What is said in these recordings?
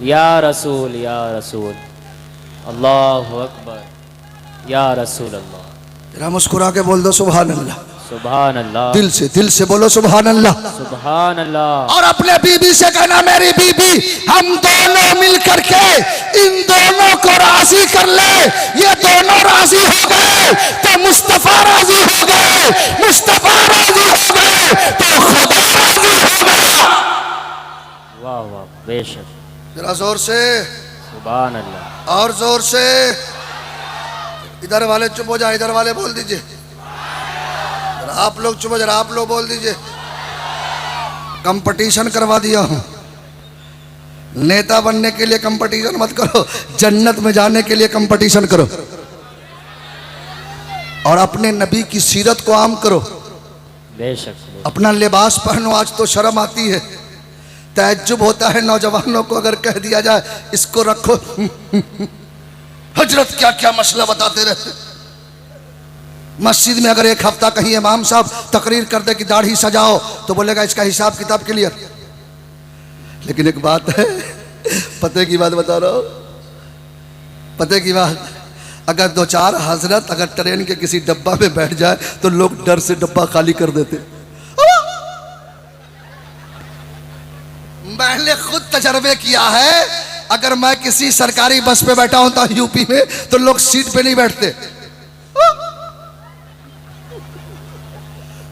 या रसूल अल्लाहु अकबर या रसूल अल्लाह। जरा मुस्कुरा के बोल दो सुभान अल्लाह। सुभान अल्लाह। दिल से बोलो सुभान अल्लाह। सुभान अल्लाह। और अपने बीबी से कहना मेरी बीबी हम दोनों मिल करके इन दोनों को राजी कर ले। ये दोनों राजी हो गए तो मुस्तफा राजी हो गए, मुस्तफा राजी हो गए तो खुदा राजी हो गया। वाह वाह बेशक। जरा जोर से सुभान अल्लाह। और जोर से। इधर वाले चुप हो जाए, इधर वाले बोल दीजिए। आप लोग चुप हो, जरा आप लोग बोल दीजिए। कंपटीशन करवा दिया हूं। नेता बनने के लिए कंपटीशन मत करो, जन्नत में जाने के लिए कंपटीशन करो। और अपने नबी की सीरत को आम करो। बेशक। अपना लिबास पहनो। आज तो शर्म आती है, तअज्जुब होता है नौजवानों को अगर कह दिया जाए इसको रखो। हजरत क्या क्या मसला बताते रहते। मस्जिद में अगर एक हफ्ता कहीं इमाम साहब तकरीर कर दे कि दाढ़ी सजाओ तो बोलेगा इसका हिसाब किताब क्लियर। लेकिन एक बात है, पते की बात बता रहा हूं, पते की बात, अगर दो चार हजरत अगर ट्रेन के किसी डब्बा में बैठ जाए तो लोग डर से डब्बा खाली कर देते। मैंने खुद तजर्बे किया है। अगर मैं किसी सरकारी बस पे बैठा होता यूपी में तो लोग सीट पे नहीं बैठते।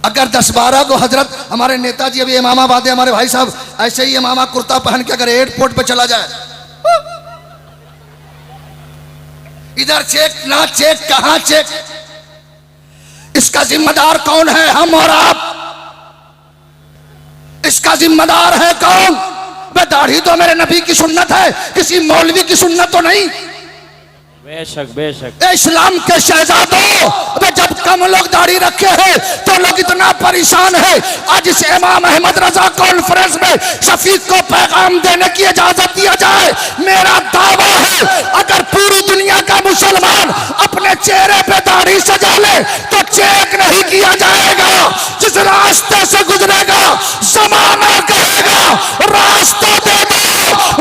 अगर 10-12 को हजरत हमारे नेताजी अभी इमामाबाद है, हमारे भाई साहब ऐसे ही इमामा कुर्ता पहन के अगर एयरपोर्ट पे चला जाए, इधर चेक ना चेक, कहां चेक, इसका जिम्मेदार कौन है? हम और आप। इसका जिम्मेदार है कौन? दाढ़ी तो मेरे नबी की सुन्नत है, किसी मौलवी की सुन्नत तो नहीं। बेशक बेशक। इस्लाम के शहजादों, जब कम लोग दाढ़ी रखे हैं तो लोग इतना परेशान है। आज इस इमाम अहमद रजा कॉन्फ्रेंस में शफीक को पैगाम देने की इजाजत दिया जाए। मेरा दावा है अगर पूरी दुनिया का मुसलमान अपने चेहरे पे दाढ़ी सजा ले तो चेक नहीं किया जाएगा। जिस रास्ते से गुजरेगा जमाना कहेगा रास्ता दे दो,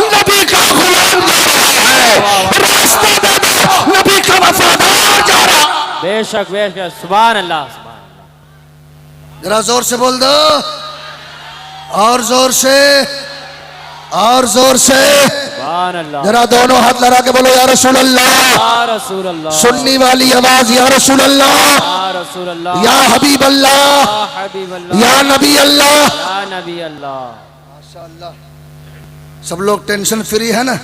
नबी का गुलाम जा रहा है, रास्ता दे दो, नबी का वफादार जा रहा। बेशक बेशक। सुभान अल्लाह। सुभान अल्लाह। जरा जोर से बोल दो, और जोर से, और जोर से। सुभान अल्लाह। जरा दोनों हाथ लगा के बोलो या रसूल अल्लाह। या रसूल अल्लाह। सुननी वाली आवाज या रसूल अल्लाह, या रसूल अल्लाह, या हबीब अल्लाह, या हबीब अल्लाह, या नबी अल्लाह। या नबी अल्लाह। माशाअल्लाह। सब लोग टेंशन फ्री है ना?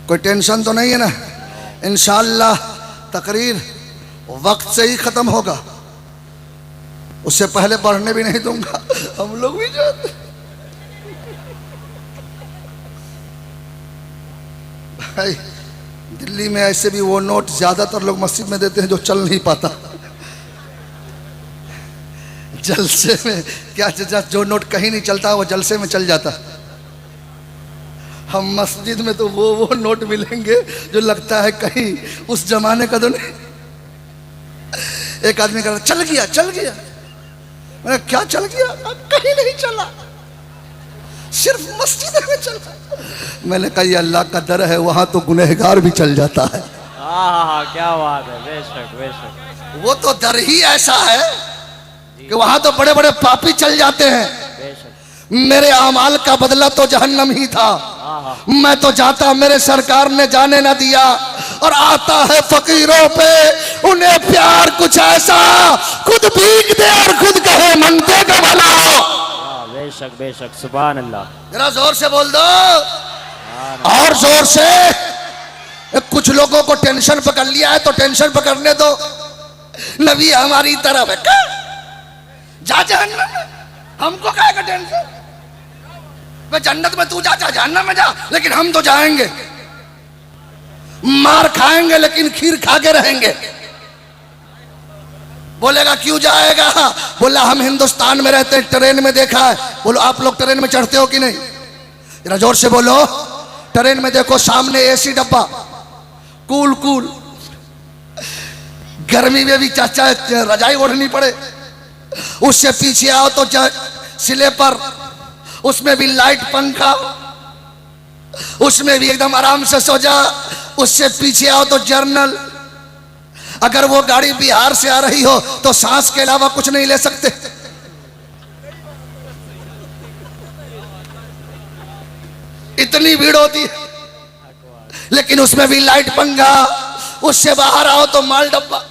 कोई टेंशन तो नहीं है ना? इंशाअल्लाह तकरीर वक्त से ही खत्म होगा, उससे पहले पढ़ने भी नहीं दूंगा। हम लोग भी जाते भाई। दिल्ली में ऐसे भी वो नोट ज्यादातर लोग मस्जिद में देते हैं जो चल नहीं पाता। जलसे में क्या, जो नोट कहीं नहीं चलता वो जलसे में चल जाता। हम मस्जिद में तो वो नोट मिलेंगे जो लगता है कहीं उस जमाने का तो नहीं। एक आदमी कहता चल गया चल गया। मैंने क्या चल गया? कहीं नहीं चला, सिर्फ मस्जिद में चला। मैंने कहा ये अल्लाह का दर है, वहां तो गुनहगार भी चल जाता है। क्या बात है। बेशक बेशक। वो तो दर ही ऐसा है कि वहां तो बड़े बड़े पापी चल जाते हैं। बेशक। मेरे अमाल का बदला तो जहन्नम ही था। मैं तो जाता, मेरे सरकार ने जाने ना दिया। और आता है फकीरों पे, उन्हें प्यार कुछ ऐसा, खुद भीग दे और खुद कहे मंगते का भला। बेशक बेशक। सुभान अल्लाह। जरा जोर से बोल दो, और जोर से। कुछ लोगों को टेंशन पकड़ लिया है तो टेंशन पकड़ने दो। नबी हमारी तरफ है, जा जहन्नम में, हमको क्या का टेंशन? जन्नत में तू जा, जहन्नम में जा, लेकिन हम तो जाएंगे। मार खाएंगे लेकिन खीर खा के रहेंगे। बोलेगा क्यों जाएगा? बोला हम हिंदुस्तान में रहते हैं, ट्रेन में देखा है। बोलो आप लोग ट्रेन में चढ़ते हो कि नहीं? जरा जोर से बोलो। ट्रेन में देखो सामने एसी डब्बा, कूल कूल, गर्मी में भी चाचा रजाई ओढ़नी पड़े। उससे पीछे आओ तो स्लीपर, उसमें भी लाइट पंखा। उसमें भी एकदम आराम से सो जा। उससे पीछे आओ तो जर्नल, अगर वो गाड़ी बिहार से आ रही हो तो सांस के अलावा कुछ नहीं ले सकते। इतनी भीड़ होती है, लेकिन उसमें भी लाइट पंगा। उससे बाहर आओ तो माल डब्बा,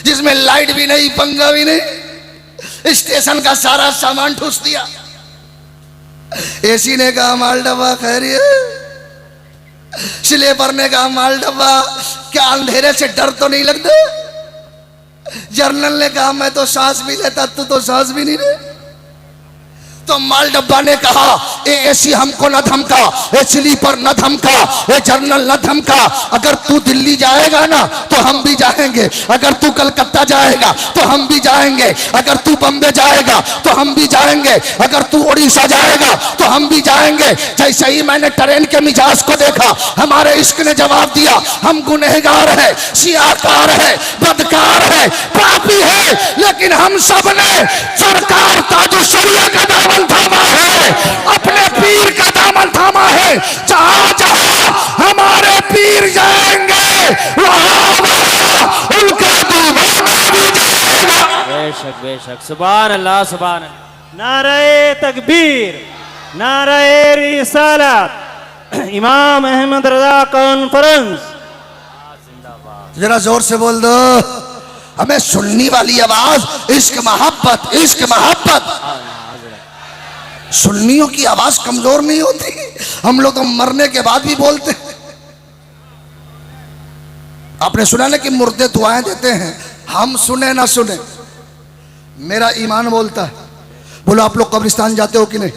जिसमें लाइट भी नहीं पंगा भी नहीं, स्टेशन का सारा सामान ठूस दिया। एसी ने कहा माल डब्बा खैरियत, स्लीपर ने कहा माल डब्बा क्या अंधेरे से डर तो नहीं लगता। जर्नल ने कहा मैं तो सांस भी लेता, तू तो सांस भी नहीं ले। तो माल डब्बा ने कहा ए एसी हमको न धमका, ए स्लीपर न धमका, ए जर्नल न धमका। अगर तू दिल्ली जाएगा ना तो हम भी जाएंगे, अगर तू कलकत्ता जाएगा तो हम भी जाएंगे, अगर तू बम्बे जाएगा तो हम भी जाएंगे, अगर तू उड़ीसा जाएगा तो हम भी जाएंगे। जैसे ही मैंने ट्रेन के मिजाज को देखा, हमारे इश्क ने जवाब दिया हम गुनहगार है, सियाकार है, बदकार है, पापी है, लेकिन हम सब ने सरकार ताजुशरिया का दामन थामा है, अपने पीर का दामन थामा है। जहां जहां हमारे पीर जाएंगे वहां उनका दीवाना भी जाएगा। बेशक बेशक, सुभान अल्लाह सुभान अल्लाह। नारे तकबीर, नारे रिसालत, इमाम अहमद रजा कॉन्फ्रेंस। जरा जोर से बोल दो, हमें सुनने वाली आवाज इश्क मोहब्बत, इश्क मोहब्बत। सुन्नियों की आवाज कमजोर नहीं होती, हम लोग तो मरने के बाद भी बोलते हैं। आपने सुना ना कि मुर्दे दुआएं देते हैं, हम सुने ना सुने, मेरा ईमान बोलता है। बोलो आप लोग कब्रिस्तान जाते हो कि नहीं?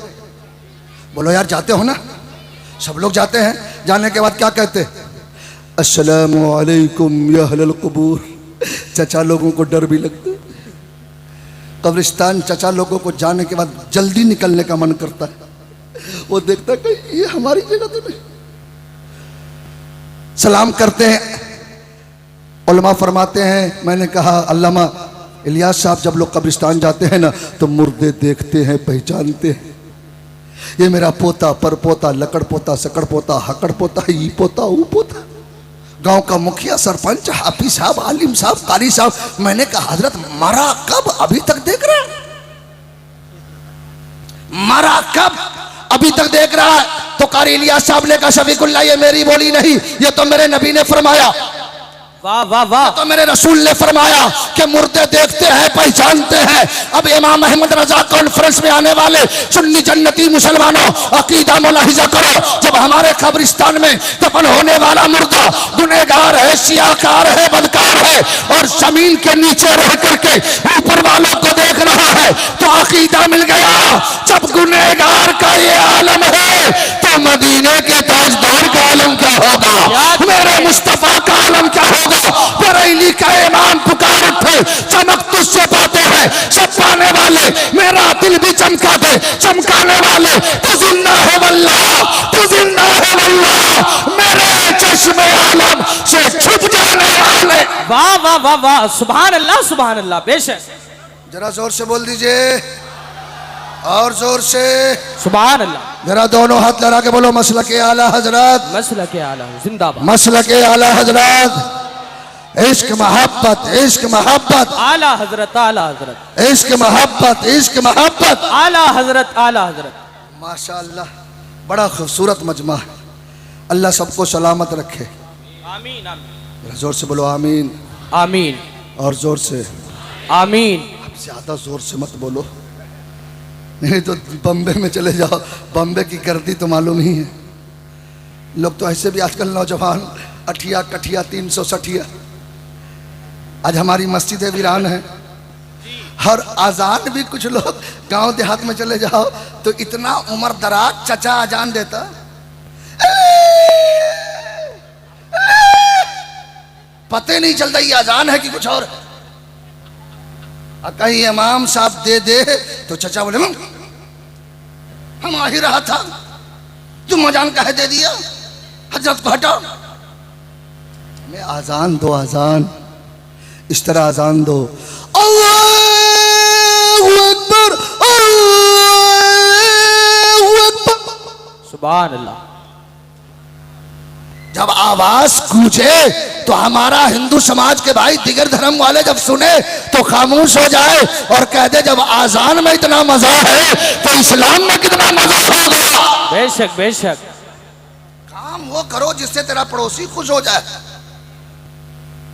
बोलो यार जाते हो ना, सब लोग जाते हैं। जाने के बाद क्या कहते? अस्सलामु अलैकुम या अहलल कुबूर। चचा लोगों को डर भी लगता है कब्रिस्तान। चचा लोगों को जाने के बाद जल्दी निकलने का मन करता है, वो देखता है कि ये हमारी जगह तो नहीं। सलाम करते हैं, उलमा फरमाते हैं, मैंने कहा अल्लामा इलियास साहब जब लोग कब्रिस्तान जाते हैं ना तो मुर्दे देखते हैं, पहचानते हैं, ये मेरा पोता, पर पोता, लकड़ पोता, सकड़ पोता, हकड़ पोता, ई पोता, ऊ पोता। गांव का मुखिया, सरपंच, हाफिज साहब, आलिम साहब, कारी साहब। मैंने कहा हजरत मरा कब, अभी तक देख रहा है? मरा कब, अभी तक देख रहा है? तो कारी इलियास साहब ने कहा शफीकुल्लाह ये मेरी बोली नहीं, ये तो मेरे नबी ने फरमाया। वाह वाह वाह। तो मेरे रसूल ने फरमाया कि मुर्दे देखते हैं, पहचानते हैं। अब इमाम अहमद रजा कॉन्फ्रेंस में आने वाले सुन्नी जन्नती मुसलमानों, अकीदा मुलाहिजा करो, जब हमारे कब्रिस्तान में दफन होने वाला मुर्दा गुनहगार है, सियाकार है, बदकार है और जमीन के नीचे रह करके ऊपर वालों को देख रहा है, तो अकीदा मिल गया। जब गुनहगार का ये आलम है तो मदीने के ताजदार का आलम क्या होगा, मेरे मुस्तफा का आलम क्या होगा। बरेली का इमाम पुकार उठे, चमक तुझसे पाते हैं सब पाने वाले, मेरा दिल भी चमका दे चमकाने वाले। तू जिंदा है वल्लाह, तू जिंदा है वल्लाह, मेरे चश्मे आलम से छुप जाने वाले। वाह वाह वाह वाह, सुभान अल्लाह सुभान अल्लाह। बेशक, जरा जोर से बोल दीजिए, और जोर से सुभान अल्लाह। जरा दोनों हाथ लगा के बोलो मसलक आला हजरत, मसलक आला जिंदाबाद, मसलक आला हजरत। इश्क मोहब्बत, इश्क मोहब्बत, आला हजरत, आला हजरत, इश्क मोहब्बत, इश्क मोहब्बत, आला हजरत, आला हजरत। माशाअल्लाह, बड़ा खूबसूरत मजमा है। अल्लाह सबको सलामत रखे। आमीन आमीन। जोर से बोलो आमीन, आमीन और जोर से आमीन। अब ज्यादा जोर से मत बोलो, नहीं तो बम्बे में चले जाओ, बम्बे की गर्दी तो मालूम ही है। लोग तो ऐसे भी आजकल नौजवान अठिया कठिया 360। आज हमारी मस्जिदें वीरान हैं, हर आजान भी कुछ लोग गांव देहात में चले जाओ तो इतना उम्र दराज चचा अजान देता, पते नहीं चलता ये अजान है कि कुछ और। कहीं इमाम साहब दे दे तो चचा बोले हम आ ही रहा था, तुम अजान काहे दे दिया, हजरत को हटाओ। मैं आजान दो, आजान इस तरह आजान दो, अल्लाहु अकबर, अल्लाहु अकबर। सुभान अल्लाह। जब आवाज गूंजे तो हमारा हिंदू समाज के भाई दिगर धर्म वाले जब सुने तो खामोश हो जाए और कह दे जब आजान में इतना मजा है तो इस्लाम में कितना मजा होगा। बेशक बेशक। काम वो करो जिससे तेरा पड़ोसी खुश हो जाए।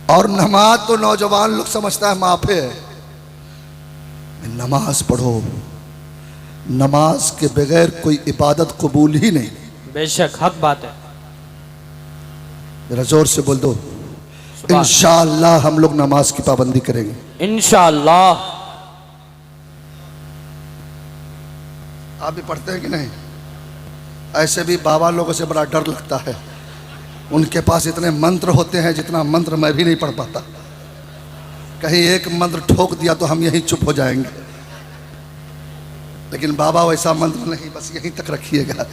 और नमाज तो नौजवान लोग समझता है माफे है। नमाज पढ़ो, नमाज के बगैर कोई इबादत कबूल ही नहीं। बेशक हक बात है। जरा जोर से बोल दो, इंशाअल्लाह हम लोग नमाज की पाबंदी करेंगे इंशाअल्लाह। आप भी पढ़ते हैं कि नहीं? ऐसे भी बाबा लोगों से बड़ा डर लगता है। उनके पास इतने मंत्र होते हैं जितना मंत्र मैं भी नहीं पढ़ पाता। कहीं एक मंत्र ठोक दिया तो हम यहीं चुप हो जाएंगे। लेकिन बाबा वैसा मंत्र नहीं, बस यहीं तक रखिएगा।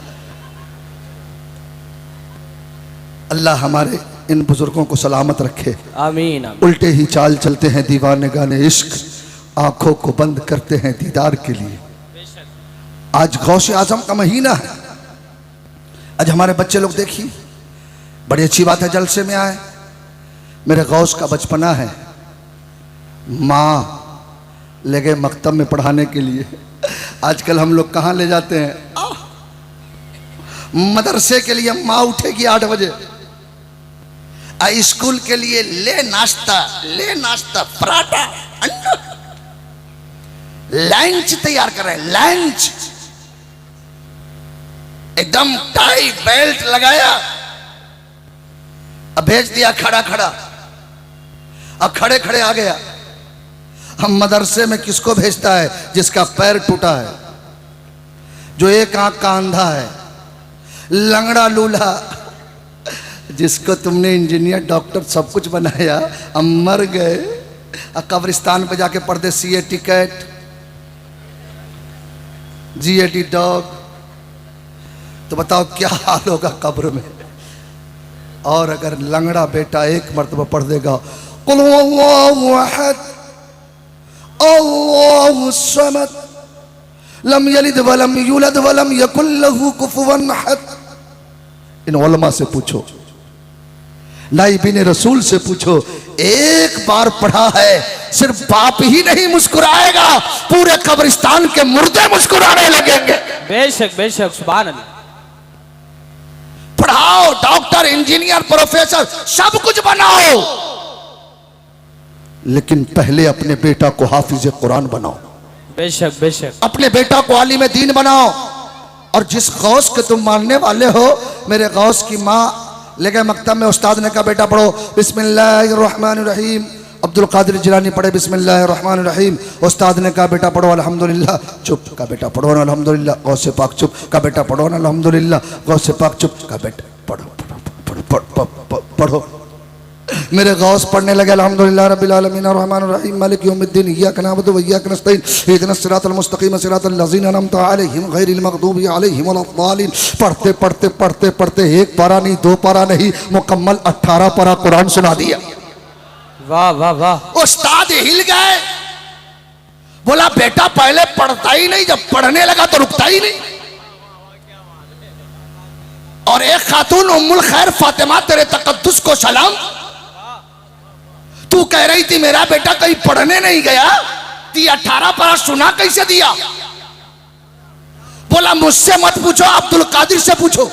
अल्लाह हमारे इन बुजुर्गों को सलामत रखे। आमीन। उल्टे ही चाल चलते हैं दीवाने गाने इश्क, आंखों को बंद करते हैं दीदार के लिए। आज गौसे आजम का महीना है। आज हमारे बच्चे लोग देखिए, बड़ी अच्छी बात है जलसे में आए। मेरे गौस का बचपना है। माँ ले गए मकतब में पढ़ाने के लिए। आजकल हम लोग कहाँ ले जाते हैं? मदरसे के लिए माँ उठेगी 8 बजे, स्कूल के लिए ले नाश्ता पराठा अंडा, लंच तैयार कर रहे हैं। लंच एकदम टाई बेल्ट लगाया, अब भेज दिया खड़ा खड़ा। अब खड़े खड़े आ गया। हम मदरसे में किसको भेजता है? जिसका पैर टूटा है, जो एक आंख का अंधा है, लंगड़ा लूल्हा, जिसको तुमने इंजीनियर डॉक्टर सब कुछ बनाया, हम मर गए। कब्रिस्तान पे जाके पढ़ते CA टिकट, GAT डॉग। तो बताओ क्या हाल होगा कब्र में। और अगर लंगड़ा बेटा एक मर्तबा पढ़ देगा कुल हुवल्लाहु अहद अल्लाहु समद लम यलिद वलम यूलद वलम यकुल लहू कुफुवन अहद। इन उलमा से पूछो, नाइबिन रसूल से पूछो, एक बार पढ़ा है, सिर्फ बाप ही नहीं मुस्कुराएगा, पूरे कब्रिस्तान के मुर्दे मुस्कुराने लगेंगे। बेशक बेशक। सुभान अल्लाह। पढ़ाओ, डॉक्टर इंजीनियर प्रोफेसर सब कुछ बनाओ, लेकिन पहले अपने बेटा को हाफिज कुरान बनाओ। बेशक बेशक। अपने बेटा को आलिम दीन बनाओ। और जिस गौस के तुम मानने वाले हो, मेरे गौस की माँ ले गए मकतब में, उस्ताद ने कहा बेटा पढ़ो बिस्मिल्लाहिर्रहमानिर्रहीम। अब्दुल कादिर जिलानी पढ़े बिस्मिल्लाहिर्रहमानिर्रहीम। उस्ताद ने कहा बेटा पढ़ो अल्हम्दुलिल्लाह। चुप। का बेटा पढ़ो ना अल्हम्दुलिल्लाह। गौसे पाक चुप। का बेटा पढ़ो ना अल्हम्दुलिल्लाह। गौसे पाक चुप। का बेटा पढ़ो पढ़ो पढ़ो पढ़ो पढ़ो। मेरे गौस पढ़ने लगे अल्हम्दुलिल्लाह रब्बिल आलमीन अर्रहमानिर रहीम मालिक यौमिद्दीन इय्याका नअबुदु व इय्याका नस्तईन इहदिनस सिरातल मुस्तकीम सिरातल लज़ीना अनअमता अलैहिम गैरिल मग़दूबि अलैहिम वलद्दालिन। पढ़ते पढ़ते पढ़ते पढ़ते एक पारा नहीं, 2 पारा नहीं, मुकम्मल 18 पारा कुरान सुना दिया। वाह वाह वाह। उस्ताद हिल गए। बोला बेटा पहले पढ़ता ही नहीं, जब पढ़ने लगा तो रुकता ही नहीं। और एक खातून उम्मुल खैर फातिमा तेरे तकद्दुस को सलाम, तू कह रही थी मेरा बेटा कहीं पढ़ने नहीं गया, ती 18 पारा सुना कैसे दिया? बोला मुझसे मत पूछो, अब्दुल कादिर से पूछो।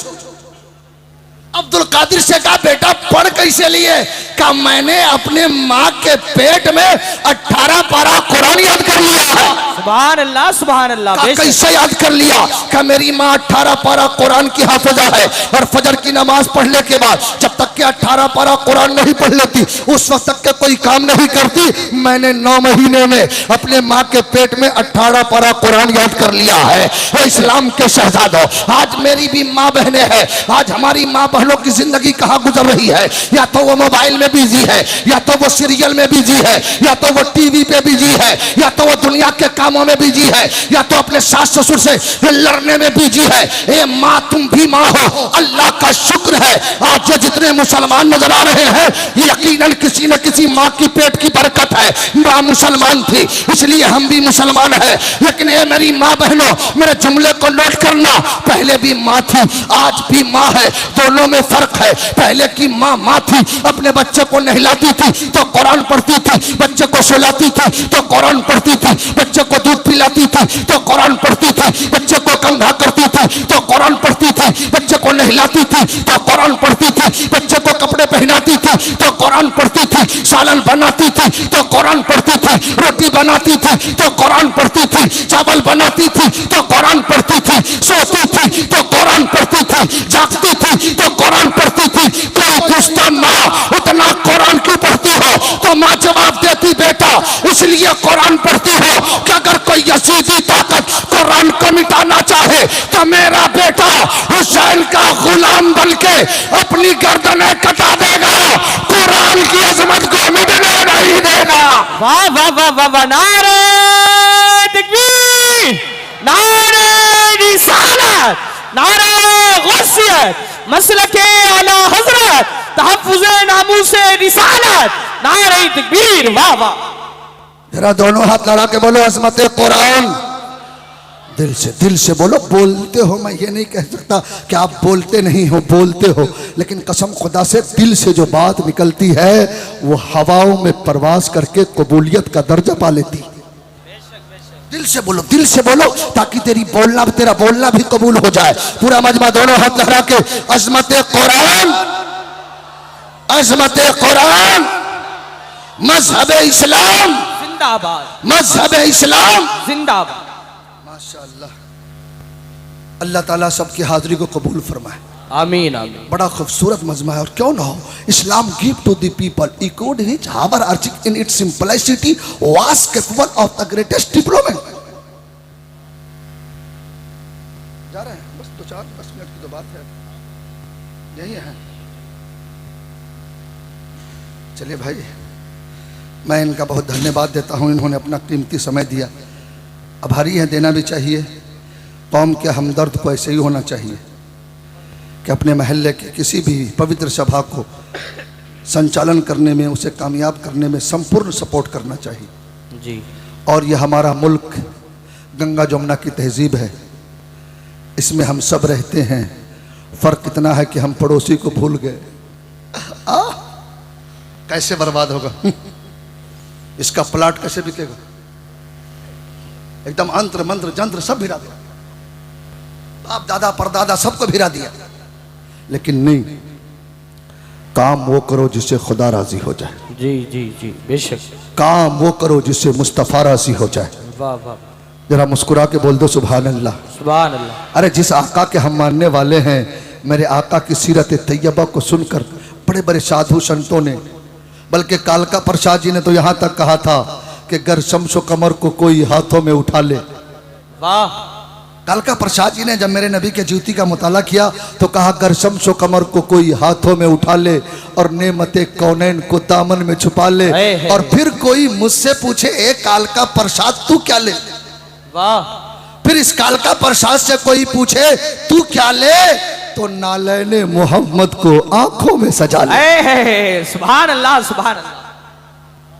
अब्दुल कादिर से कहा बेटा पढ़ कैसे लिए? कहा मैंने अपने माँ के पेट में 18 पारा कुरान याद कर लिया है। सुभान अल्लाह सुभान अल्लाह। कैसे याद कर लिया? कहा मेरी माँ 18 पारा कुरान की हाफिजा है, और फजर की नमाज पढ़ने के बाद जब तक के 18 पारा कुरान नहीं पढ़ लेती उस वक्त तक के कोई काम नहीं करती। मैंने 9 महीने में अपने माँ के पेट में 18 पारा कुरान याद कर लिया है। वो इस्लाम के शहजादों, आज मेरी भी माँ बहनें हैं। आज हमारी माँ बहनों की जिंदगी कहाँ गुजर रही है? या तो वो मोबाइल में बिजी है, या तो वो सीरियल में बिजी है, या तो वो टीवी पे बिजी है, या तो वो दुनिया के काम कामों में बिजी है, या तो अपने सास ससुर से लड़ने में बिजी है। ए माँ, तुम भी माँ हो, अल्लाह का शुक्र है आज जो जितने मुसलमान नजर आ रहे हैं, यकीनन किसी न किसी माँ की पेट की बरकत है। माँ मुसलमान थी इसलिए हम भी मुसलमान हैं। लेकिन ए मेरी माँ बहनों, मेरे जुमले को नोट करना, पहले भी माँ थी आज भी माँ है, दोनों में फर्क है। पहले की माँ थी, अपने बच्चे को नहलाती थी तो कुरान पढ़ती थी, बच्चे को सुलाती थी तो कुरान पढ़ती थी, बच्चे को दूध पिलाती थी तो कुरान पढ़ती थी, बच्चे को कंघा करती थी तो कुरान पढ़ती थी, बच्चे को नहलाती थी तो कुरान पढ़ती थी, बच्चे को कपड़े पहनाती थी तो कुरान पढ़ती थी, सालन बनाती थी तो कुरान पढ़ती थी, रोटी बनाती थी तो कुरान पढ़ती थी, चावल बनाती थी तो कुरान पढ़ती थी, सोती थी तो कुरान पढ़ती थी, जागती थी तो कुरान पढ़ती थी। कोई पूछता माँ उतना कुरान क्यों पढ़ती हो, तो माँ जवाब देती बेटा इसलिए कुरान पढ़ती हो कि अगर कोई यजीदी ताकत कुरान को मिटाना चाहे तो मेरा बेटा हुसैन का गुलाम बनके अपनी गर्दनें कटा देगा, कुरान की अजमत को मिटने नहीं देगा। वाह वाह वाह वाह वाह, नारे तकबीर, नारे रिसालत, नारे गौसियत, मसलके आला हजरत, तहफ्फुज़े नामूसे रिसालत, नारे तकबीर। वाह वाह, जरा दोनों हाथ लड़ा के बोलो अजमत कुरान। दिल से बोलो। बोलते हो, मैं ये नहीं कह सकता कि आप बोलते नहीं हो, बोलते हो, लेकिन कसम खुदा से दिल से जो बात निकलती है वो हवाओं में परवास करके कबूलियत का दर्जा पा लेती। दिल से बोलो, दिल से बोलो, ताकि तेरा बोलना भी कबूल हो जाए। पूरा मजमा दोनों हाथ लहरा के अजमत कुरान, अजमत कुरान, मजहब इस्लाम जिंदाबाद, मजहब इस्लाम जिंदाबाद। माशाअल्लाह, अल्लाह ताला सबकी हाजिरी को कबूल फरमाए। आमीन आमीन। बड़ा खूबसूरत मजमा है, और क्यों ना हो। Islam give to the people echoed his हावर अर्जिक in its simplicity was capable of the greatest diplomat. जा रहे हैं, बस 2-4 मिनट की तो बात है, यही है। चलिए भाई, मैं इनका बहुत धन्यवाद देता हूँ, इन्होंने अपना कीमती समय दिया। आभारी है, देना भी चाहिए। कौम के हमदर्द को ऐसे ही होना चाहिए कि अपने महल्ले के किसी भी पवित्र सभा को संचालन करने में, उसे कामयाब करने में संपूर्ण सपोर्ट करना चाहिए जी। और यह हमारा मुल्क गंगा जमुना की तहजीब है, इसमें हम सब रहते हैं। फ़र्क इतना है कि हम पड़ोसी को भूल गए। कैसे बर्बाद होगा इसका प्लाट कैसे बिकेगा, एकदम अंतर मंत्र जंत्र सब भिरा दिया, बाप दादा परदादा सबको भिरा दिया। लेकिन नहीं, काम वो करो जिससे खुदा राजी हो जाए। जी जी जी, बेशक। काम वो करो जिससे मुस्तफ़ा राजी हो जाए। वाह वाह, जरा मुस्कुरा के बोल दो सुभान अल्लाह, सुभान अल्लाह। अरे जिस आका के हम मानने वाले हैं, मेरे आका की सीरत तैयबा को सुनकर बड़े बड़े साधु संतों ने, बल्कि कालका प्रसाद जी ने तो यहाँ तक कहा था कि गर शम्सो कमर को कोई हाथों में उठा ले। वाह, कालका प्रसाद जी ने जब मेरे नबी के जूती का मुताला किया तो कहा गर शम्सो कमर को कोई हाथों में उठा ले और नेमते कौनैन को दामन में छुपा ले। और फिर कोई मुझसे पूछे ए कालका प्रसाद तू क्या ले, वाह। फिर इस कालका प्रसाद से कोई पूछे तू क्या ले, तो नालैने मोहम्मद को आंखों में सजा ले। सुभान अल्लाह, सुभान अल्लाह।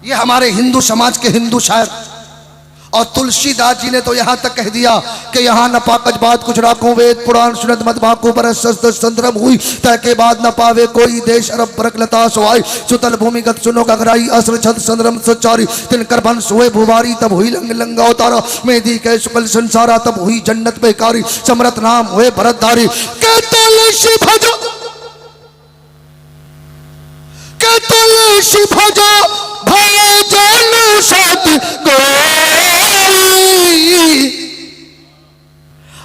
ये हमारे हिंदू समाज के हिंदू शायर। और तुलसीदास जी ने तो यहाँ तक कह दिया कि यहाँ न पाकज बात कुछ राखों, वेद पुराण सुनत मत भाको बरस संद्रम हुई तय के बाद न पावे कोई देश अरब बरक लता सोई सुतल भूमिगत सुनो गगराई असर छत संद्रम सचारी तिनकर बंस हुए भुवारी तब हुई लंग लंगा उतारा मेदी के सुकल संसारा तब हुई जन्नत बेकारी समरत नाम हुए भरतधारी के तुलसी भजो, के तुलसी भजो भय जन सत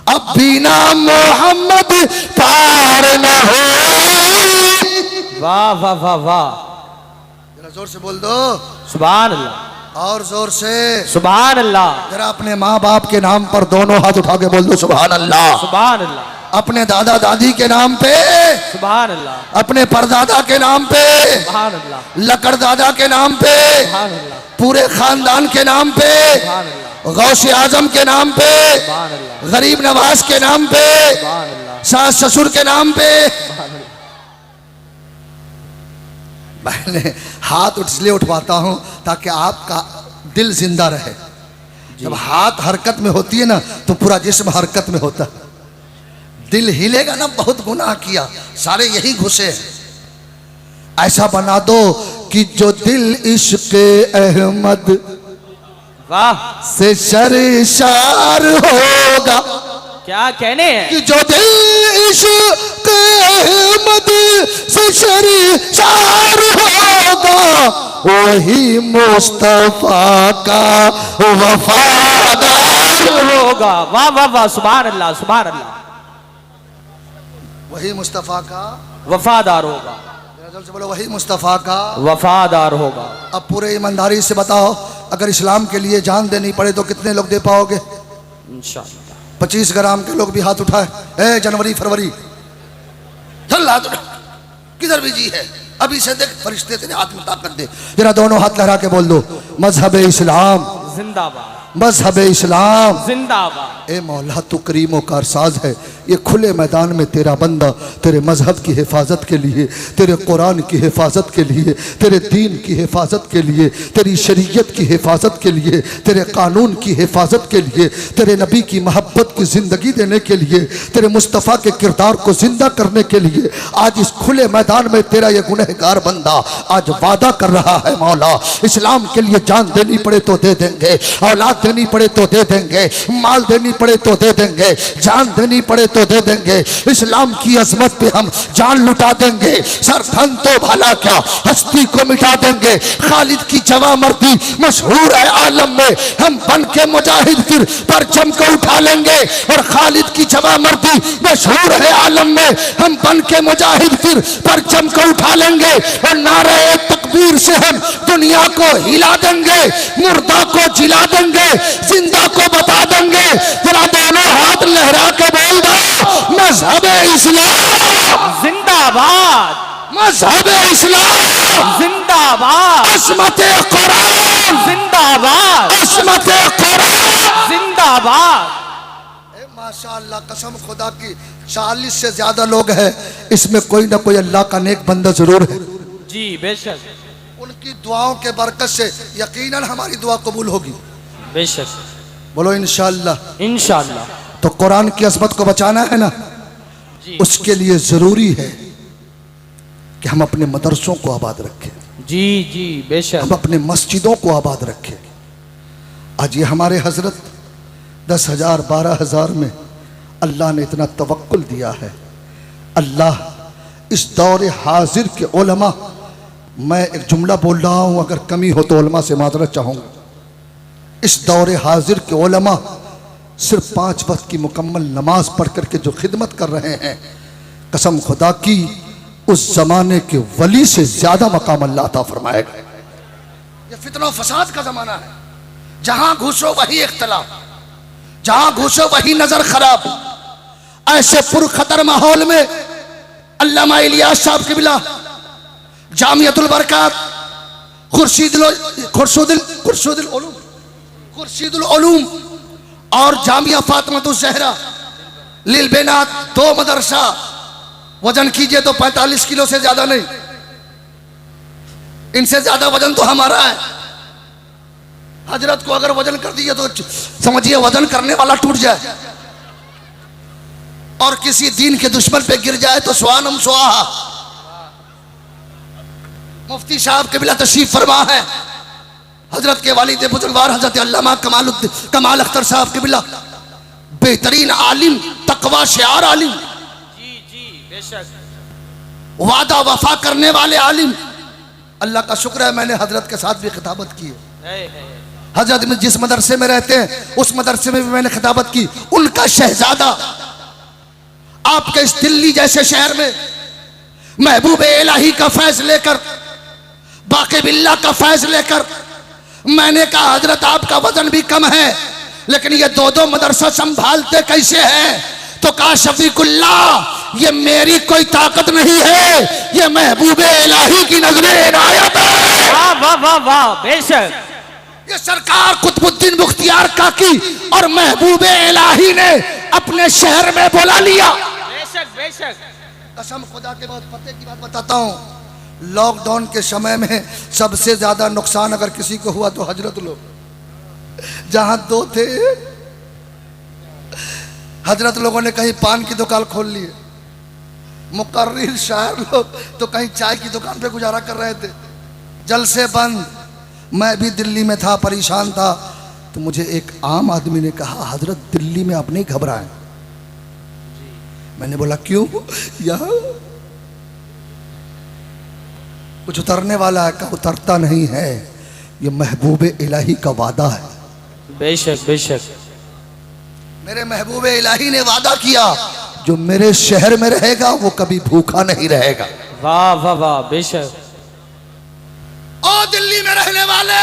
अब बिना मोहम्मद पार न हो। वाह वाह वाह वाह, जरा जोर से बोल दो सुभान अल्लाह, और जोर से सुभान अल्लाह। जरा अपने माँ बाप के नाम पर दोनों हाथ उठा के बोल दो सुभान अल्लाह, सुभान अल्लाह। अपने दादा दादी के नाम पे, सुभान अल्लाह, अपने परदादा के नाम पे, सुभान अल्लाह, लकड़ दादा के नाम पे, सुभान अल्लाह, पूरे खानदान के नाम पे, सुभान अल्लाह। गौसे आजम के नाम पे, सुभान अल्लाह, गरीब नवाज के नाम पे, सुभान अल्लाह, सास ससुर के नाम पे। मैंने हाथ इसलिए उठवाता हूं ताकि आपका दिल जिंदा रहे। जब हाथ हरकत में होती है ना तो पूरा जिस्म हरकत में होता है। दिल हिलेगा ना, बहुत गुनाह किया, सारे यही घुसे हैं। ऐसा बना दो कि जो दिल इश्क अहमद वाह, से शर्शार होगा, क्या कहने हैं। कि जो दिल इश्क अहमद से शर्शार होगा, वही मुस्तफा का वफादार होगा। वाह वाह वाह, सुभान अल्लाह, सुभान अल्लाह, वही मुस्तफा का, वफादार होगा, जल्द से बोलो, वही मुस्तफा का वफादार होगा। अब पूरे ईमानदारी से बताओ, अगर इस्लाम के लिए जान देनी पड़े तो कितने लोग दे पाओगे? इंशाअल्लाह। 25 ग्राम के लोग भी हाथ उठाए। ए जनवरी फरवरी, चल हाथ उठा, किधर बिजी है? अभी से देख, फरिश्ते तेरे हाथ में ताकत दे। जरा दोनों हाथ लहरा के बोल दो, मजहब इस्लाम जिंदाबाद, मजहब इस्लाम जिंदाबाद। ए मौला, तू करीमो कारसाज है। ये खुले मैदान में तेरा बंदा तेरे मजहब की हिफाजत के लिए, तेरे कुरान की हिफाजत के लिए, तेरे दीन की हिफाजत के लिए, तेरी शरीयत की हिफाजत के लिए, तेरे कानून की हिफाजत के लिए, तेरे नबी की मोहब्बत की ज़िंदगी देने के लिए, तेरे मुस्तफ़ा के किरदार को जिंदा करने के लिए आज इस खुले मैदान में तेरा ये गुनहगार बंदा आज वादा कर रहा है। मौला, इस्लाम के लिए जान देनी पड़े तो दे देंगे, औलाद देनी पड़े तो दे देंगे, माल देनी पड़े तो दे देंगे, जान देनी पड़े तो दे देंगे। इस्लाम की अजमत पे हम जान लुटा देंगे। सर धन तो भला क्या, हस्ती को मिटा देंगे। खालिद की जवा मर्दी मशहूर है आलम में, हम बन के मुजाहिद फिर परचम को उठा लेंगे। और खालिद की जवा मर्दी मशहूर है आलम में, हम बन के मुजाहिद फिर परचम को उठा लेंगे। और नारे तकबीर से हम दुनिया को हिला देंगे, मुर्दा को जिला देंगे, जिंदा को बता देंगे। जरा दोनों हाथ लहरा के बोल दो, मजहब इस्लाम जिंदाबाद, मजहब इस्लाम जिंदाबाद, असमत कुरान जिंदाबाद, असमत कुरान जिंदाबाद। माशाअल्लाह, कसम खुदा की 40 से ज्यादा लोग हैं, इसमें कोई ना कोई अल्लाह का नेक बंदा जरूर है। जी बेशक, उनकी दुआओं के बरकत से यकीनन हमारी दुआ कबूल होगी। बेशक, बोलो इंशाअल्लाह। इंशाअल्लाह। तो कुरान की अज़मत को बचाना है ना, जी उसके लिए जरूरी है कि हम अपने मदरसों को आबाद रखें, जी जी बेशक, हम अपने मस्जिदों को आबाद रखें। आज ये हमारे हजरत 10,000 12,000 में अल्लाह ने इतना तवक्कुल दिया है। अल्लाह इस दौर हाजिर के उलमा, मैं एक जुमला बोल रहा हूँ, अगर कमी हो तो उलमा से माजरत चाहूँगा। इस दौर हाजिर के उलमा सिर्फ 5 वक्त की मुकम्मल नमाज पढ़ करके जो खिदमत कर रहे हैं, कसम खुदा की उस जमाने के वली से ज्यादा मकाम अल्लाह अता फरमाएगा। ये फितना फसाद का जमाना है, जहां घुसो वही इख्तलाफ, जहां घुसो वही नजर खराब। ऐसे पुरखतर माहौल में अल्लामा इलियास साहब की बिला जामियतुल बरकात खुर्शीदुल उलूम और जामिया फातिमातुज़ ज़हरा लिल बेनात, 2 मदरसा, वजन कीजिए तो 45 किलो से ज्यादा नहीं, इनसे ज्यादा वजन तो हमारा है। हजरत को अगर वजन कर दिया तो समझिए वजन करने वाला टूट जाए, और किसी दीन के दुश्मन पे गिर जाए तो स्वानम स्वाहा। मुफ्ती साहब कबीला तशरीफ फरमा है, हजरत के वालिद बुजुर्गवार हजरत अल्लामा कमाल अख्तर साहब कबीला, बेहतरीन आलिम, तकवा शियार आलिम, जी जी बेशक, वादा वफा करने वाले आलिम। अल्लाह का शुक्र है मैंने हजरत के साथ भी खिताबत की है। हजरत में जिस मदरसे में रहते हैं उस मदरसे में भी मैंने खिताबत की। उनका शहजादा आपके इस दिल्ली जैसे शहर में महबूब इलाही का फैज लेकर, बाकी बिल्ला का फैज लेकर, मैंने कहा हजरत आपका वजन भी कम है लेकिन ये 2-2 मदरसा संभालते कैसे हैं? तो कहा शफीकुल्लाह, ये मेरी कोई ताकत नहीं है, ये महबूब इलाही की नजरे इनायत है। वाह वाह वाह वाह, बेशक। ये सरकार कुतुबुद्दीन मुख्तियार काकी और महबूबे इलाही ने अपने शहर में बुला लिया। बेशक बेशक। कसम खुदा के बहुत पते की बात बताता हूँ, लॉकडाउन के समय में सबसे ज्यादा नुकसान अगर किसी को हुआ तो हजरत लोग, जहां दो थे हजरत लोगों ने कहीं पान की दुकान खोल ली, मुकर्रिर शायर लोग तो कहीं चाय की दुकान पे गुजारा कर रहे थे, जलसे बंद। मैं भी दिल्ली में था, परेशान था, तो मुझे एक आम आदमी ने कहा हजरत दिल्ली में आप नहीं घबराएं। मैंने बोला क्यों? यहाँ कुछ उतरने वाला है? का उतरता नहीं है, ये महबूबे इलाही का वादा है। बेशक बेशक। मेरे महबूबे इलाही ने वादा किया जो मेरे शहर में रहेगा वो कभी भूखा नहीं रहेगा। वाह वाह वाह। बेशक। ओ दिल्ली में रहने वाले,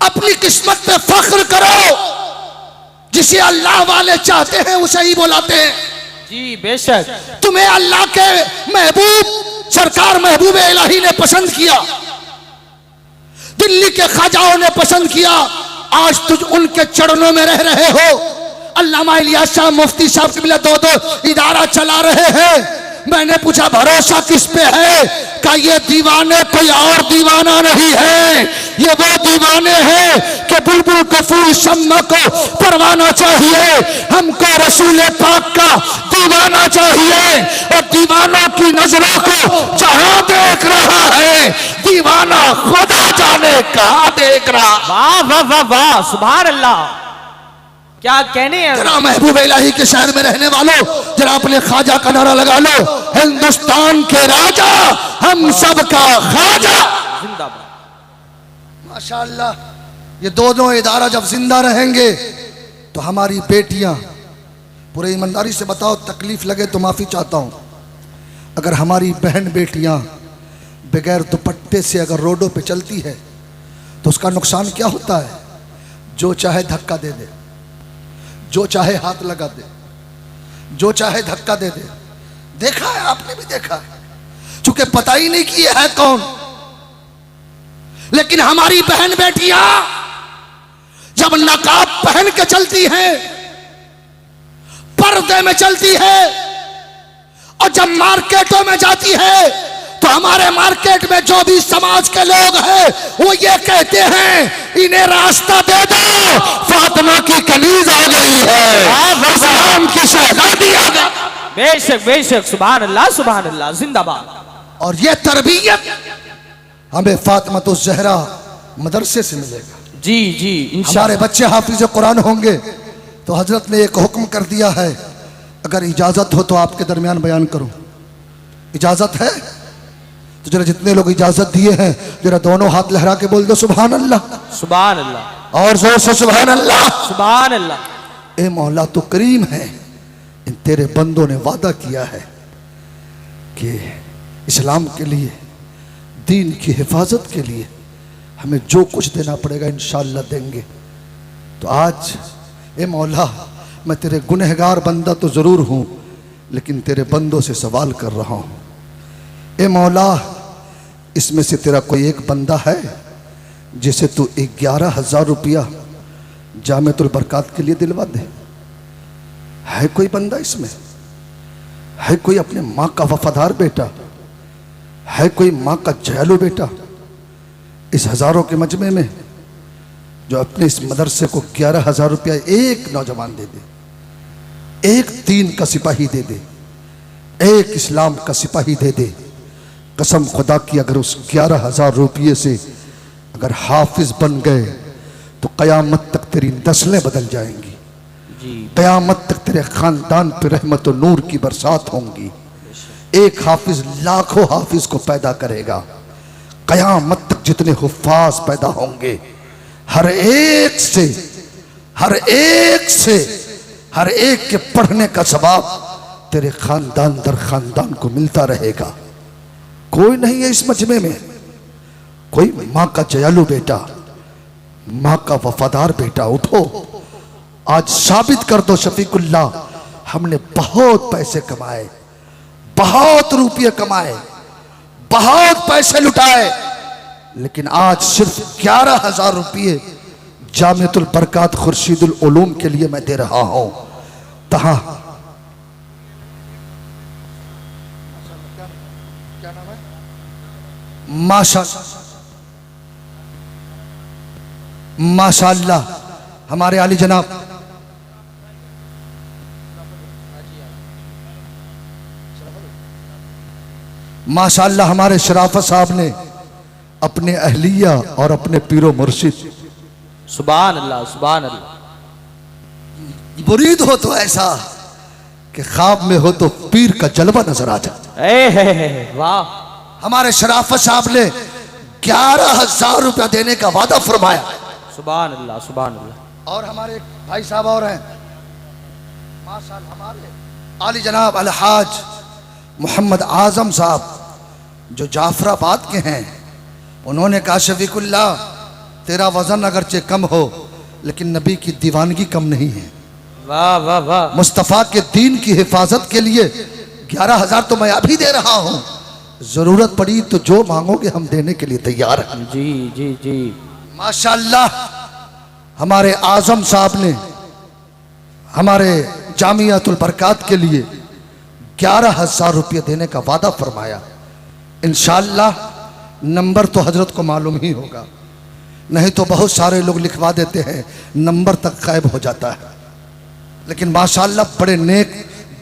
अपनी किस्मत पे फख्र करो, जिसे अल्लाह वाले चाहते हैं उसे ही बुलाते हैं। जी बेशक। तुम्हें अल्लाह के महबूब सरकार महबूब इलाही ने पसंद किया, दिल्ली के ख्वाजाओं ने पसंद किया, आज तुझ उनके चरणों में रह रहे हो। अल्लामा इलियास साहब मुफ्ती साहब के मिले दो इदारा चला रहे हैं। मैंने पूछा भरोसा किस पे है? का ये दीवाने कोई और दीवाना नहीं है, ये वो दीवाने हैं कि बुलबुल कफूर शम्मा को परवाना चाहिए, हमको रसूल पाक का दीवाना चाहिए। और दीवानों की नजरों को जहां देख रहा है, दीवाना खुदा जाने कहां देख रहा। वाह वाह वाह वाह। सुभान अल्लाह। क्या कहने हैं। जरा महबूब इलाही के शहर में रहने वालों, जरा अपने ख्वाजा का नारा लगा लो, हिंदुस्तान के राजा हम सब का ख्वाजा। जिंदाबाद। माशाअल्लाह। ये दोनों इदारा जब जिंदा रहेंगे तो हमारी बेटियां, पूरे ईमानदारी से बताओ, तकलीफ लगे तो माफी चाहता हूं, अगर हमारी बहन बेटियां बगैर दुपट्टे से अगर रोडों पे चलती है तो उसका नुकसान क्या होता है? जो चाहे धक्का दे दे, जो चाहे हाथ लगा दे, जो चाहे धक्का दे दे। देखा है, आपने भी देखा है, चूंकि पता ही नहीं कि ये है कौन। लेकिन हमारी बहन बेटियां जब नकाब पहन के चलती हैं, पर्दे में चलती है, और जब मार्केटों में जाती है तो हमारे मार्केट में जो भी समाज के लोग हैं वो ये कहते हैं इन्हें रास्ता दे दो, फातिमा की कनीज आ गई है, इस्लाम की शहजादी आ गई। बेशक बेशक। सुभान अल्लाह सुभान अल्लाह। जिंदाबाद। और ये तरबियत हमें फातिमा तो ज़हरा मदरसे से मिलेगा। जी जी इंशाअल्लाह। हमारे बच्चे हाफिज कुरान होंगे तो हजरत ने एक हुक्म कर दिया है, अगर इजाजत हो तो आपके दरमियान बयान करूं। इजाजत है तो जरा जितने लोग इजाजत दिए हैं जरा दोनों हाथ लहरा के बोल दो सुभान अल्लाह। सुभान अल्लाह। और जोर से सुभान अल्लाह। सुभान अल्लाह। ए मौला तो करीम है, इन तेरे बंदों ने वादा किया है कि इस्लाम के लिए, दीन की हिफाजत के लिए हमें जो कुछ देना पड़ेगा इंशाअल्लाह देंगे। तो आज ए मौला, मैं तेरे गुनहगार बंदा तो ज़रूर हूँ, लेकिन तेरे बंदों से सवाल कर रहा हूँ। ए मौला, इसमें से तेरा कोई एक बंदा है जिसे तू 11,000 रुपया जामिअतुल बरकात के लिए दिलवा दे? है कोई बंदा इसमें? है कोई अपने माँ का वफादार बेटा? है कोई माँ का जयालू बेटा इस हजारों के मजमे में जो अपने इस मदरसे को 11,000 रुपया एक नौजवान दे दे, एक दीन का सिपाही दे दे, एक इस्लाम का सिपाही दे दे? कसम खुदा की, अगर उस 11,000 रुपये से अगर हाफिज बन गए तो कयामत तक तेरी नस्लें बदल जाएंगी, कयामत तक तेरे खानदान पर रहमत और नूर की बरसात होंगी। एक हाफिज लाखों हाफिज को पैदा करेगा, कयामत तक जितने हुफ्फाज पैदा होंगे, हर एक से हर एक के पढ़ने का सवाब तेरे खानदान दर खानदान को मिलता रहेगा। कोई नहीं है इस मजमे में, कोई माँ का जयालू बेटा, माँ का वफादार बेटा। उठो, आज साबित कर दो शफीकुल्लाह, हमने बहुत पैसे कमाए, बहुत रुपये कमाए, बहुत पैसे लुटाए, लेकिन आज सिर्फ 11,000 रुपये जामियतुल बरकात खुर्शीदुल उलूम के लिए मैं दे रहा हूं। तहा माशाअल्लाह हमारे आली जनाब माशाअल्लाह हमारे शराफत साहब ने अपने अहलिया और अपने पीरो मुर्शिद सुभान अल्लाह सुभान अल्लाह। मुरीद हो तो ऐसा कि ख्वाब में हो तो पीर का जलवा नजर आ जाए। वाह। हमारे शराफत साहब ने 11,000 रुपया देने का वादा फरमाया। सुभान अल्लाह सुभान अल्लाह। और हमारे एक भाई साहब और हैं माशाअल्लाह हमारे आली जनाब अलहाज मोहम्मद आजम साहब जो जाफराबाद के हैं। उन्होंने कहा शफीकुल्लाह तेरा वजन अगरचे कम हो लेकिन नबी की दीवानगी कम नहीं है। वाह वाह वाह। मुस्तफ़ा के दीन की हिफाजत के लिए 11,000 तो मैं अभी दे रहा हूं, जरूरत पड़ी तो जो मांगोगे हम देने के लिए तैयार हैं। जी जी जी माशाअल्लाह हमारे आजम साहब ने हमारे जामियातुल बरकात के लिए 11,000 रुपये देने का वादा फरमाया। इंशाअल्लाह नंबर तो हजरत को मालूम ही होगा, नहीं तो बहुत सारे लोग लिखवा देते हैं नंबर तक गायब हो जाता है। लेकिन माशाअल्लाह बड़े नेक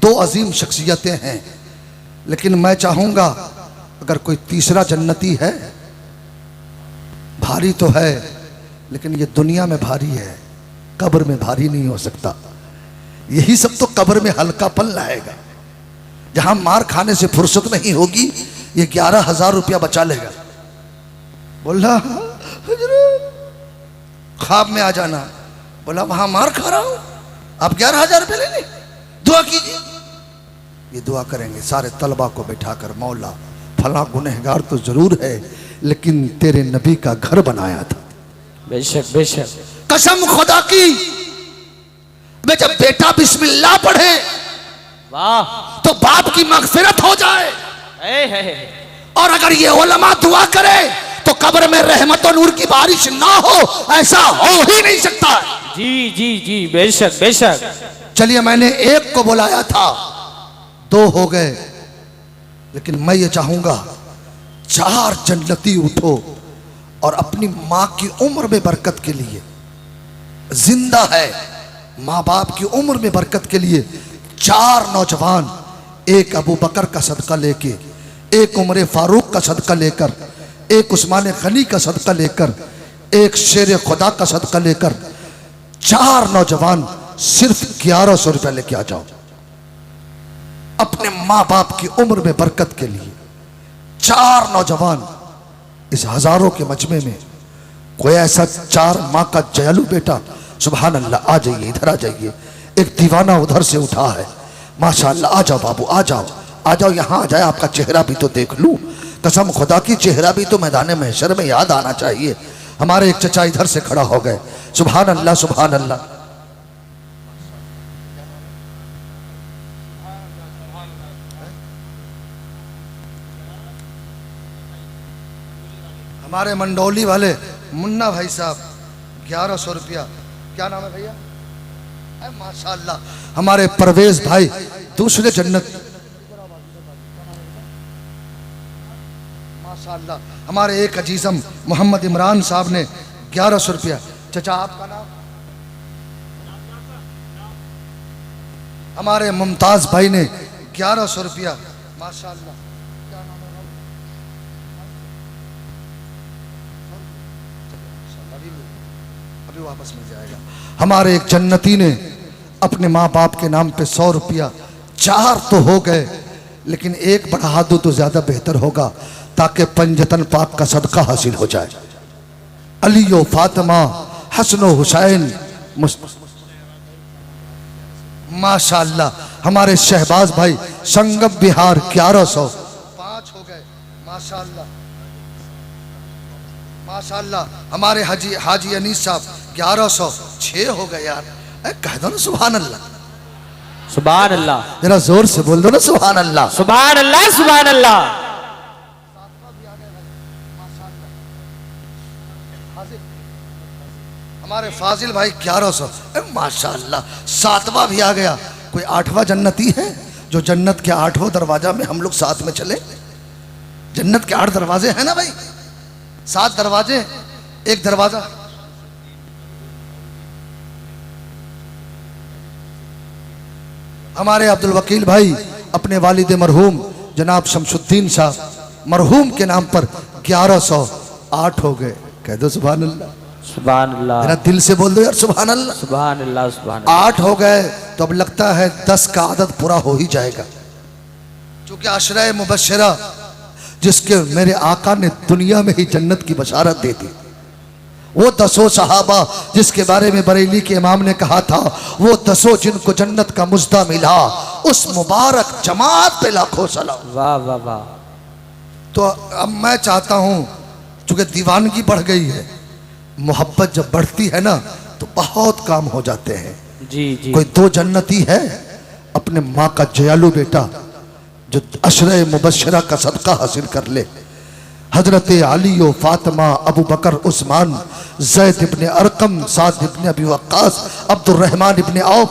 दो अजीम शख्सियतें हैं। लेकिन मैं चाहूँगा अगर कोई तीसरा जन्नती है, भारी तो है लेकिन ये दुनिया में भारी है, कब्र में भारी नहीं हो सकता। यही सब तो कब्र में हल्कापन लाएगा। जहां मार खाने से फुर्सत नहीं होगी ये 11,000 रुपया बचा लेगा। बोला ख्वाब में आ जाना, बोला वहां मार खा रहा हूं आप 11,000 रुपये ले लें, दुआ कीजिए। ये दुआ करेंगे सारे तलबा को बैठाकर, मौला फला गुनहगार तो जरूर है लेकिन तेरे नबी का घर बनाया था। बेशक बेशक। कसम खुदा की मैं जब बेटा बिस्मिल्लाह पढ़े वाह तो बाप की मगफिरत हो जाए। और अगर ये उलमा दुआ करे तो कब्र में रहमत और नूर की बारिश ना हो, ऐसा हो ही नहीं सकता। जी जी जी बेशक बेशक। चलिए मैंने एक को बुलाया था, 2 हो गए, लेकिन मैं ये चाहूंगा 4 जन्नती उठो और अपनी माँ की उम्र में बरकत के लिए, जिंदा है माँ बाप की उम्र में बरकत के लिए 4 नौजवान, एक अबू बकर का सदका लेके, एक उमर फारूक का सदका लेकर, एक उस्मान गनी का सदका लेकर, एक शेर खुदा का सदका लेकर 4 नौजवान सिर्फ 1100 रुपया लेके आ जाओ अपने माँ बाप की उम्र में बरकत के लिए। 4 नौजवान इस हजारों के मजमे में कोई ऐसा 4 माँ का जयालू बेटा, सुभान अल्लाह, आ जाइए इधर आ जाइए। एक दीवाना उधर से उठा है, माशाअल्लाह, आ जाओ बाबू आ जाओ यहाँ आ जाए, आपका चेहरा भी तो देख लूं। कसम खुदा की चेहरा भी तो मैदान महशर में याद आना चाहिए। हमारे एक चचा इधर से खड़ा हो गए, सुभान अल्लाह सुभान अल्लाह। हमारे मंडौली वाले मुन्ना भाई साहब 1100 रुपया। क्या नाम है भैया? माशाअल्लाह। हमारे परवेज भाई दूसरे जन्नत, माशाअल्लाह। हमारे एक अजीजम मोहम्मद इमरान साहब ने 1100 रुपया। चचा आपका नाम? हमारे मुमताज भाई ने 1100 रुपया, माशाअल्लाह। क्या नाम है? अभी वापस मिल जाएगा। हमारे एक जन्नती ने अपने माँ बाप के नाम पे 100 रुपया। 4 तो हो गए, लेकिन एक बढ़ा दो तो ज्यादा बेहतर होगा ताकि पंजतन पाक का सदका हासिल हो जाए। अली व फातिमा, हसन व हुसैन, माशाअल्लाह। हमारे शहबाज भाई संगम बिहार 1100। 5 हो गए, माशाअल्लाह माशाअल्लाह। हमारे हाजी अनीस साहब 1100। 6 हो गए यार, कह दो ना सुभान अल्लाह सुभान अल्लाह। जरा जोर से बोल दो ना सुभान अल्लाह सुभान अल्लाह सुभान अल्लाह। हमारे फाजिल भाई 1100। माशाल्लाह, 7वां भी आ गया। कोई 8वां जन्नती है जो जन्नत के 8वां दरवाजा में हम लोग साथ में चले? जन्नत के 8 दरवाजे हैं ना भाई, 7 दरवाजे, एक दरवाजा। हमारे अब्दुल वकील भाई अपने वालिद मरहूम जनाब शमशुद्दीन साहब मरहूम के नाम पर 1108 हो गए। कह दो सुभान अल्लाह। सुभान अल्लाह। मेरा दिल से बोल दो यार सुभान अल्लाह। सुभान अल्लाह। सुभान अल्लाह। 8 हो गए तो अब लगता है 10 का आदत पूरा हो ही जाएगा। क्योंकि आशरा मुबशरा जिसके मेरे आका ने दुनिया में ही जन्नत की बशारत दे दी, वो 10 सहाबा जिसके बारे में बरेली के इमाम ने कहा था वो 10 जिनको जन्नत का मुज्दा मिला, उस मुबारक जमात पे लाखों सलाम। वाह वाह वाह। तो अब मैं चाहता हूं, चूंकि दीवानगी बढ़ गई है, मोहब्बत जब बढ़ती है ना तो बहुत काम हो जाते हैं। जी जी। कोई 2 जन्नती है अपने माँ का जयालु बेटा जो अशरे मुबशरा का सदका हासिल कर ले। हजरत अली व Fatima, Abu Bakr, Usman, Zaid ibn Arqam, Saad ibn Abi Waqqas, Abdurrahman ibn Auf.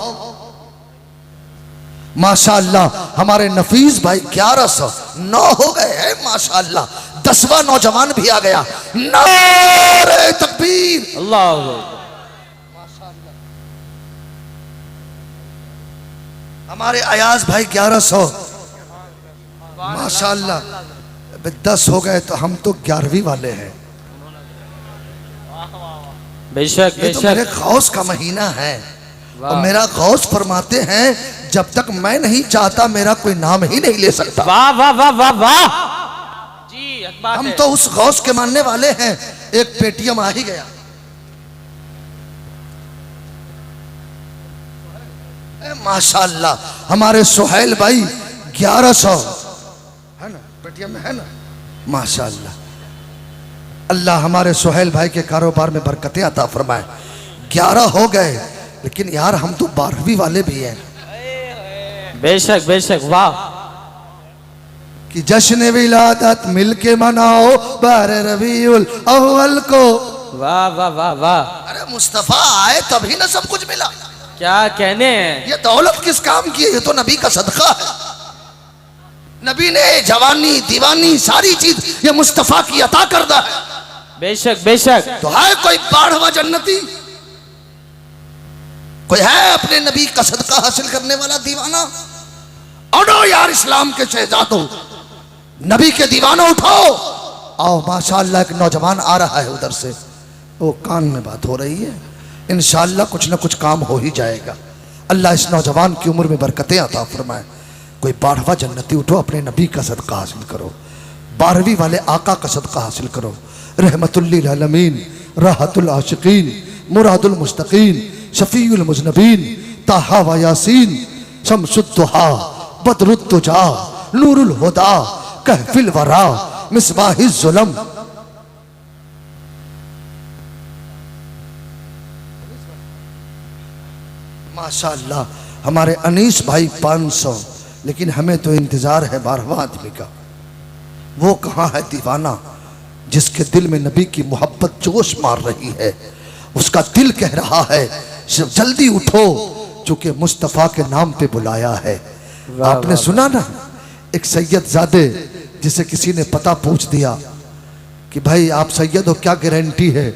माशाअल्लाह हमारे नफीस भाई 1109 हो गए हैं माशाअल्लाह। 10वां नौजवान भी आ गया। नारे तकबीर। अल्लाह। हमारे अयाज भाई 1100 माशाअल्लाह। 10 हो गए तो हम तो 11वीं वाले हैं। बेशक ये तो मेरे बेशक। गौस का महीना है और मेरा गौस फरमाते हैं जब तक मैं नहीं चाहता मेरा कोई नाम ही नहीं ले सकता। वाह वाह वाह वाह वाह। जी अकबर। हम तो उस गौस के मानने वाले हैं। एक पेटीएम आ ही गया। माशाअल्लाह हमारे सुहैल भाई 1100 है ना, पेटीएम में है ना। माशाअल्लाह अल्लाह हमारे सुहैल भाई के कारोबार में बरकतें अता फरमाए। 11 हो गए लेकिन यार हम तो 12वीं वाले भी हैं। बेशक बेशक। वाह। कि जश्न विलादत मिलके मनाओ 12 रबीउल अव्वल को। वाह वाह वाह वाह। अरे मुस्तफा आए तभी ना सब कुछ मिला। क्या कहने हैं। ये दौलत किस काम की है? ये तो नबी का सदका है। नबी ने जवानी दीवानी सारी चीज ये मुस्तफा की अता करदा है। बेशक बेशक। तो है कोई 12वां जन्नती? कोई है अपने नबी का सदका हासिल करने वाला दीवाना? उठो यार इस्लाम के शहजादों, नबी के दीवाना उठाओ। आओ माशाअल्लाह एक नौजवान आ रहा है उधर से, वो कान में बात हो रही है। इंशाअल्लाह कुछ ना कुछ काम हो ही जाएगा। अल्लाह इस नौजवान की उम्र में बरकतें अता फरमाए। कोई 12वां जन्नती उठो, अपने नबी का सदका हासिल करो, 12वीं वाले आका का सदका हासिल करो। रहमतुल लिल आलमीन, राहतुल आशिकीन, मुरादुल मुस्तकीन, शफीउल मुज़नबीन, ताहा व यासीन, शम्सुद दुहा, बदरुद तुजा, नूरुल हुदा, कहफिल वरा, मिसबाहिज जुलम। माशाअल्लाह हमारे अनीस भाई 500। लेकिन हमें तो इंतजार है 12वां आदमी का। वो कहाँ है दीवाना जिसके दिल में नबी की मोहब्बत जोश मार रही है? उसका दिल कह रहा है जल्दी उठो, चूंकि मुस्तफ़ा के नाम पे बुलाया है। आपने सुना ना एक सैयद ज़ादे जिसे किसी ने पता पूछ दिया कि भाई आप सैयद हो, क्या गारंटी है?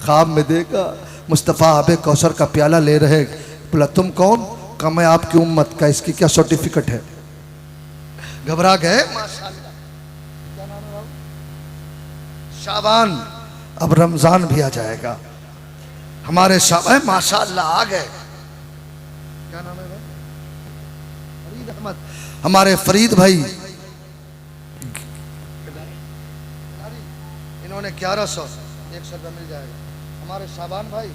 ख्वाब में देखा मुस्तफ़ा आबे कौसर का प्याला ले रहे। बोला तुम कौन? कहा मैं आपकी उम्मत का। इसकी क्या सर्टिफिकेट है? घबरा गए। क्या नाम है? शाबान। अब रमजान भी आ जाएगा। हमारे शाबान माशाअल्लाह आ गए। क्या नाम है? फरीद अहमद। हमारे फरीद भाई इन्होंने 1100 100 मिल जाएगा। हमारे शाबान भाई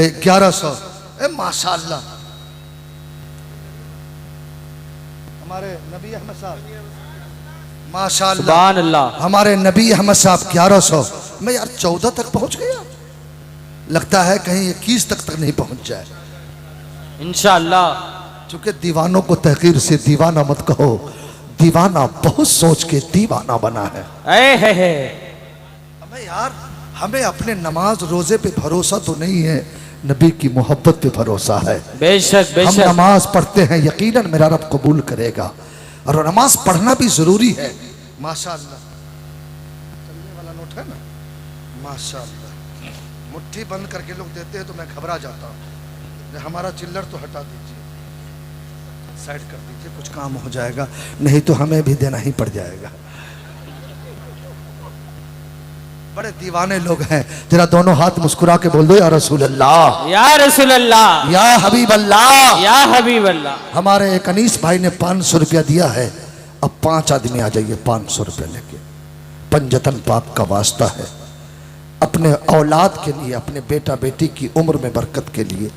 1100 माशाअल्लाह। हमारे नबी अहमद साहब माशाअल्लाह। सुभान अल्लाह। हमारे नबी अहमद साहब 1100। मैं यार 14 तक पहुंच गया। लगता है कहीं 21 तक नहीं पहुंच जाए इंशाअल्लाह। चूंकि दीवानों को तहकीर से दीवाना मत कहो। दीवाना बहुत सोच के दीवाना बना है। है। अबे यार हमें अपने नमाज रोजे पे भरोसा तो नहीं है, नबी की मोहब्बत पे भरोसा है। बेशक हम बेशक। नमाज पढ़ते हैं, यकीनन मेरा रब कबूल करेगा, और नमाज पढ़ना भी जरूरी है। माशाअल्लाह, चलने वाला नोट है ना, माशाअल्लाह। मुट्ठी बंद करके लोग देते हैं तो मैं घबरा जाता हूँ। हमारा चिल्लर तो हटा दीजिए, साइड कर दीजिए, कुछ काम हो जाएगा, नहीं तो हमें भी देना ही पड़ जाएगा। बड़े दीवाने लोग हैं, जरा दोनों हाथ मुस्कुरा के बोल दो या रसूल अल्लाह, या रसूल अल्लाह, या हबीब अल्लाह। या हबीब अल्लाह। हमारे एक अनीस भाई ने 500 रुपया दिया है, अब 5 आदमी आ जाइए 500 रुपया लेके। पंजतन पाक का वास्ता है, अपने औलाद के लिए, अपने बेटा बेटी की उम्र में बरकत के लिए।